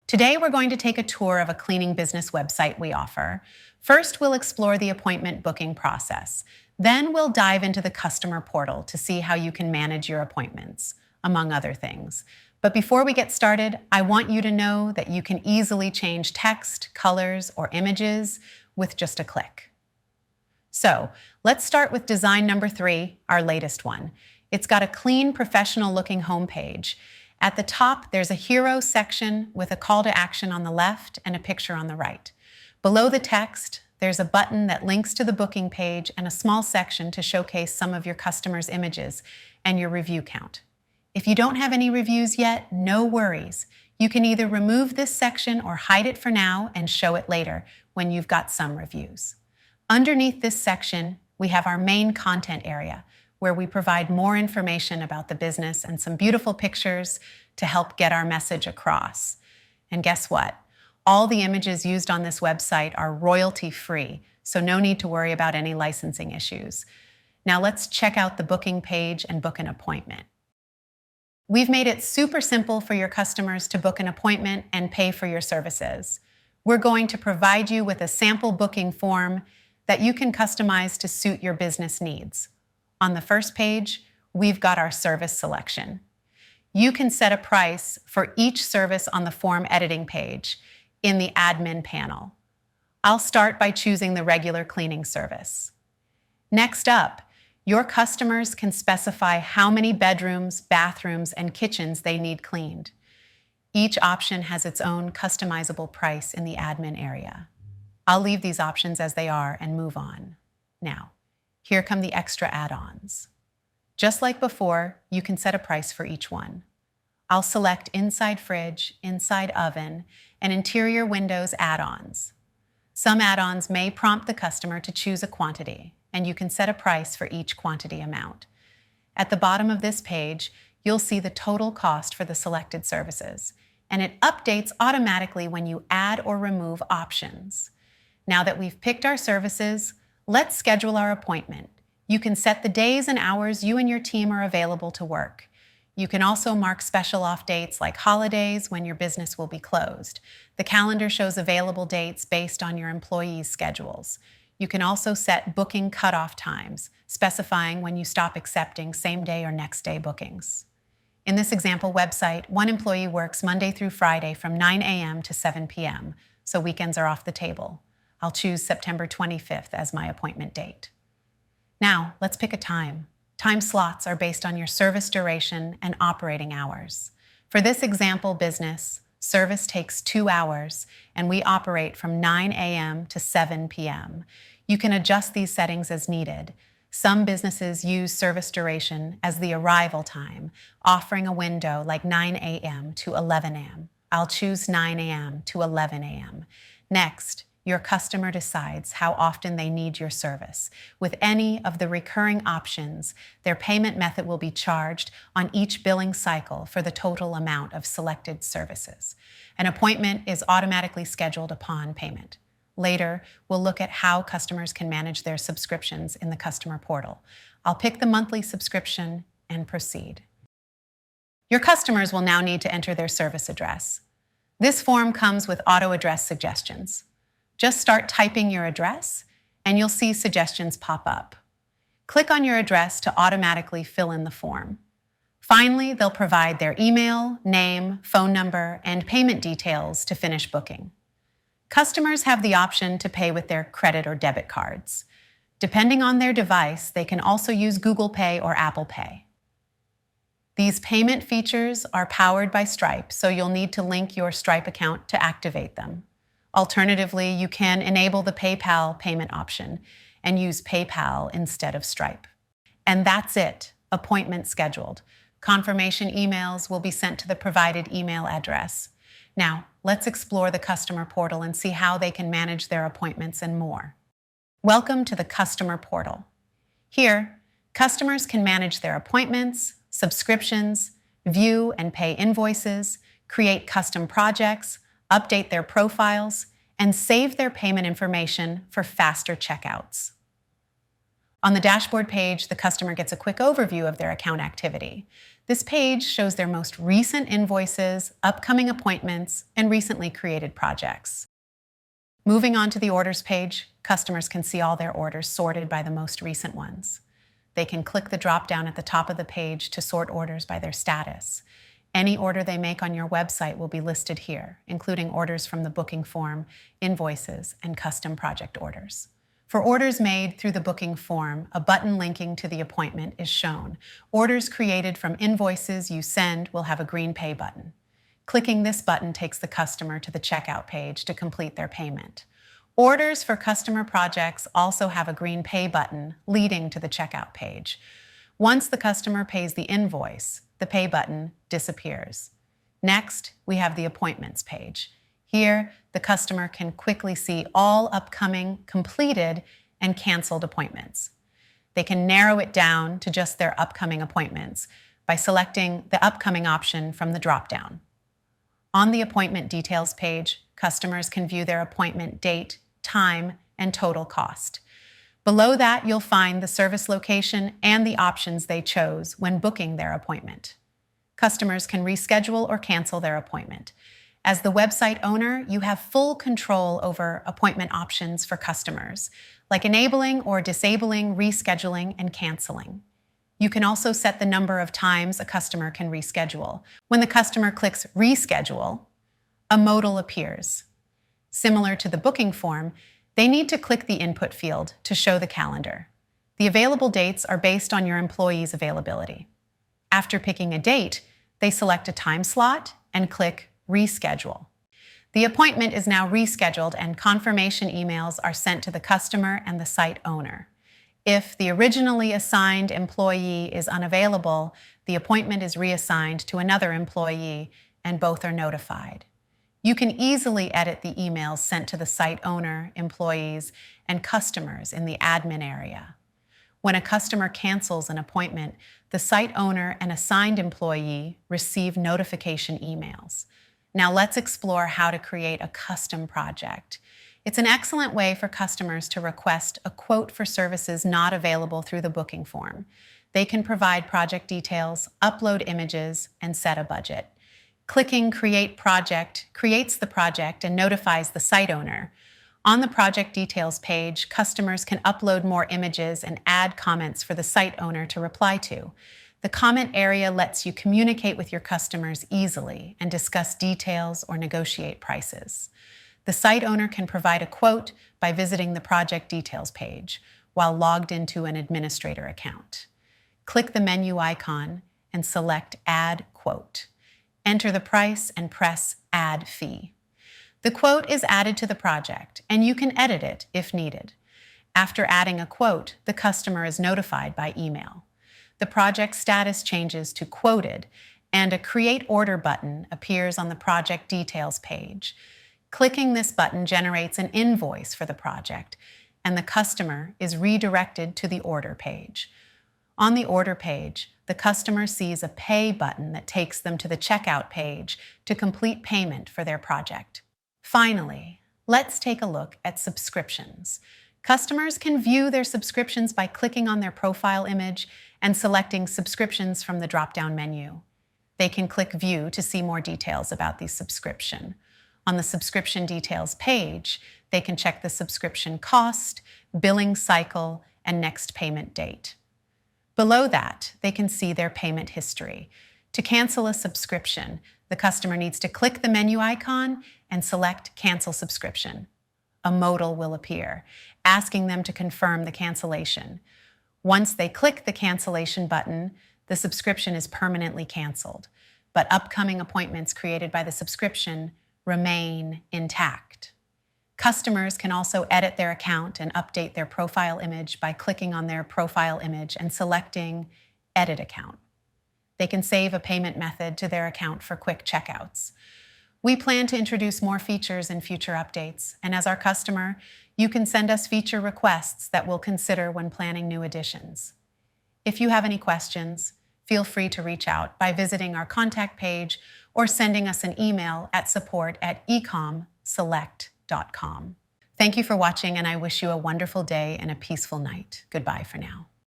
Today, we're going to take a tour of a cleaning business website we offer. First, we'll explore the appointment booking process. Then we'll dive into the customer portal to see how you can manage your appointments, among other things. But before we get started, I want you to know that you can easily change text, colors, or images with just a click. So let's start with design number 3, our latest one. It's got a clean, professional-looking homepage. At the top, there's a hero section with a call to action on the left and a picture on the right. Below the text, there's a button that links to the booking page and a small section to showcase some of your customers' images and your review count. If you don't have any reviews yet, no worries. You can either remove this section or hide it for now and show it later when you've got some reviews. Underneath this section, we have our main content area, where we provide more information about the business and some beautiful pictures to help get our message across. And guess what? All the images used on this website are royalty-free, so no need to worry about any licensing issues. Now let's check out the booking page and book an appointment. We've made it super simple for your customers to book an appointment and pay for your services. We're going to provide you with a sample booking form that you can customize to suit your business needs. On the first page, we've got our service selection. You can set a price for each service on the form editing page in the admin panel. I'll start by choosing the regular cleaning service. Next up, your customers can specify how many bedrooms, bathrooms, and kitchens they need cleaned. Each option has its own customizable price in the admin area. I'll leave these options as they are and move on. Now, here come the extra add-ons. Just like before, you can set a price for each one. I'll select inside fridge, inside oven, and interior windows add-ons. Some add-ons may prompt the customer to choose a quantity, and you can set a price for each quantity amount. At the bottom of this page, you'll see the total cost for the selected services, and it updates automatically when you add or remove options. Now that we've picked our services, let's schedule our appointment. You can set the days and hours you and your team are available to work. You can also mark special off dates like holidays when your business will be closed. The calendar shows available dates based on your employees' schedules. You can also set booking cutoff times, specifying when you stop accepting same-day or next-day bookings. In this example website, one employee works Monday through Friday from 9 a.m. to 7 p.m., so weekends are off the table. I'll choose September 25th as my appointment date. Now, let's pick a time. Time slots are based on your service duration and operating hours. For this example business, service takes 2 hours, and we operate from 9 a.m. to 7 p.m. You can adjust these settings as needed. Some businesses use service duration as the arrival time, offering a window like 9 a.m. to 11 a.m. I'll choose 9 a.m. to 11 a.m. Next, your customer decides how often they need your service. With any of the recurring options, their payment method will be charged on each billing cycle for the total amount of selected services. An appointment is automatically scheduled upon payment. Later, we'll look at how customers can manage their subscriptions in the customer portal. I'll pick the monthly subscription and proceed. Your customers will now need to enter their service address. This form comes with auto address suggestions. Just start typing your address, and you'll see suggestions pop up. Click on your address to automatically fill in the form. Finally, they'll provide their email, name, phone number, and payment details to finish booking. Customers have the option to pay with their credit or debit cards. Depending on their device, they can also use Google Pay or Apple Pay. These payment features are powered by Stripe, so you'll need to link your Stripe account to activate them. Alternatively, you can enable the PayPal payment option and use PayPal instead of Stripe. And that's it, appointment scheduled. Confirmation emails will be sent to the provided email address. Now, let's explore the customer portal and see how they can manage their appointments and more. Welcome to the customer portal. Here, customers can manage their appointments, subscriptions, view and pay invoices, create custom projects, update their profiles, and save their payment information for faster checkouts. On the dashboard page, the customer gets a quick overview of their account activity. This page shows their most recent invoices, upcoming appointments, and recently created projects. Moving on to the orders page, customers can see all their orders sorted by the most recent ones. They can click the drop-down at the top of the page to sort orders by their status. Any order they make on your website will be listed here, including orders from the booking form, invoices, and custom project orders. For orders made through the booking form, a button linking to the appointment is shown. Orders created from invoices you send will have a green pay button. Clicking this button takes the customer to the checkout page to complete their payment. Orders for customer projects also have a green pay button leading to the checkout page. Once the customer pays the invoice, the pay button disappears. Next, we have the appointments page. Here, the customer can quickly see all upcoming, completed, and canceled appointments. They can narrow it down to just their upcoming appointments by selecting the upcoming option from the drop-down. On the appointment details page, customers can view their appointment date, time, and total cost. Below that, you'll find the service location and the options they chose when booking their appointment. Customers can reschedule or cancel their appointment. As the website owner, you have full control over appointment options for customers, like enabling or disabling rescheduling and canceling. You can also set the number of times a customer can reschedule. When the customer clicks Reschedule, a modal appears. Similar to the booking form, they need to click the input field to show the calendar. The available dates are based on your employee's availability. After picking a date, they select a time slot and click Reschedule. The appointment is now rescheduled and confirmation emails are sent to the customer and the site owner. If the originally assigned employee is unavailable, the appointment is reassigned to another employee and both are notified. You can easily edit the emails sent to the site owner, employees, and customers in the admin area. When a customer cancels an appointment, the site owner and assigned employee receive notification emails. Now let's explore how to create a custom project. It's an excellent way for customers to request a quote for services not available through the booking form. They can provide project details, upload images, and set a budget. Clicking Create Project creates the project and notifies the site owner. On the project details page, customers can upload more images and add comments for the site owner to reply to. The comment area lets you communicate with your customers easily and discuss details or negotiate prices. The site owner can provide a quote by visiting the project details page while logged into an administrator account. Click the menu icon and select Add Quote. Enter the price and press Add Fee. The quote is added to the project, and you can edit it if needed. After adding a quote, the customer is notified by email. The project status changes to Quoted, and a Create Order button appears on the project details page. Clicking this button generates an invoice for the project, and the customer is redirected to the order page. On the order page, the customer sees a Pay button that takes them to the checkout page to complete payment for their project. Finally, let's take a look at subscriptions. Customers can view their subscriptions by clicking on their profile image and selecting Subscriptions from the drop-down menu. They can click View to see more details about the subscription. On the subscription details page, they can check the subscription cost, billing cycle, and next payment date. Below that, they can see their payment history. To cancel a subscription, the customer needs to click the menu icon and select Cancel Subscription. A modal will appear, asking them to confirm the cancellation. Once they click the cancellation button, the subscription is permanently canceled, but upcoming appointments created by the subscription remain intact. Customers can also edit their account and update their profile image by clicking on their profile image and selecting Edit Account. They can save a payment method to their account for quick checkouts. We plan to introduce more features in future updates, and as our customer, you can send us feature requests that we'll consider when planning new additions. If you have any questions, feel free to reach out by visiting our contact page or sending us an email at support@ecomselect.com. Thank you for watching, and I wish you a wonderful day and a peaceful night. Goodbye for now.